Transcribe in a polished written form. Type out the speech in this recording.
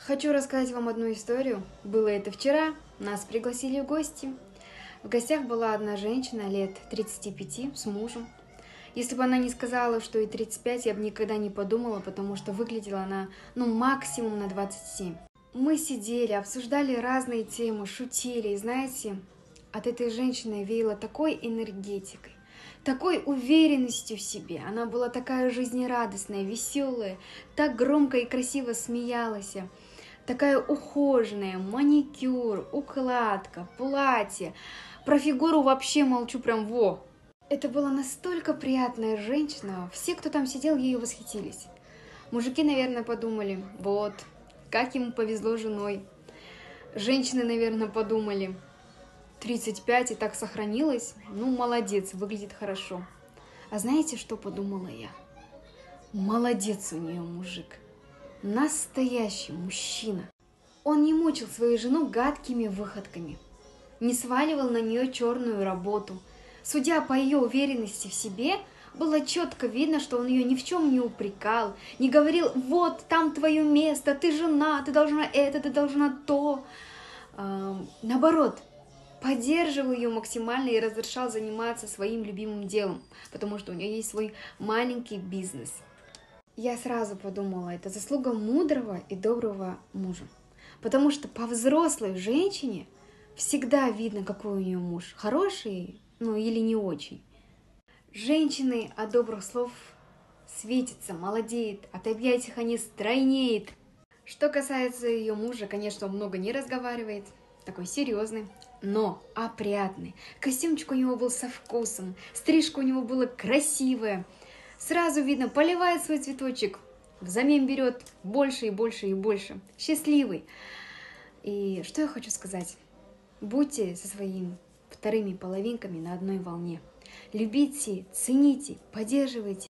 Хочу рассказать вам одну историю. Было это вчера, нас пригласили в гости. В гостях была одна женщина лет 35 с мужем. Если бы она не сказала, что ей 35, я бы никогда не подумала, потому что выглядела она, максимум на 27. Мы сидели, обсуждали разные темы, шутили, и знаете, от этой женщины веяло такой энергетикой, такой уверенностью в себе. Она была такая жизнерадостная, веселая, так громко и красиво смеялась. Такая ухоженная, маникюр, укладка, платье. Про фигуру вообще молчу, прям во. Это была настолько приятная женщина, все, кто там сидел, ею восхитились. Мужики, наверное, подумали, вот, как ему повезло с женой. Женщины, наверное, подумали, 35 и так сохранилась, молодец, выглядит хорошо. А знаете, что подумала я? Молодец у нее мужик. Настоящий мужчина. Он не мучил свою жену гадкими выходками, не сваливал на нее черную работу. Судя по ее уверенности в себе, было четко видно, что он ее ни в чем не упрекал, не говорил: вот там твое место, ты жена, ты должна это, ты должна то. Наоборот, поддерживал ее максимально и разрешал заниматься своим любимым делом, потому что у нее есть свой маленький бизнес. Я сразу подумала, это заслуга мудрого и доброго мужа. Потому что по взрослой женщине всегда видно, какой у нее муж. Хороший, или не очень. Женщины от добрых слов светится, молодеет, от объятий они стройнеет. Что касается ее мужа, конечно, он много не разговаривает, такой серьезный, но опрятный. Костюмчик у него был со вкусом, стрижка у него была красивая. Сразу видно, поливает свой цветочек, взамен берет больше и больше и больше. Счастливый. И что я хочу сказать? Будьте со своими вторыми половинками на одной волне. Любите, цените, поддерживайте.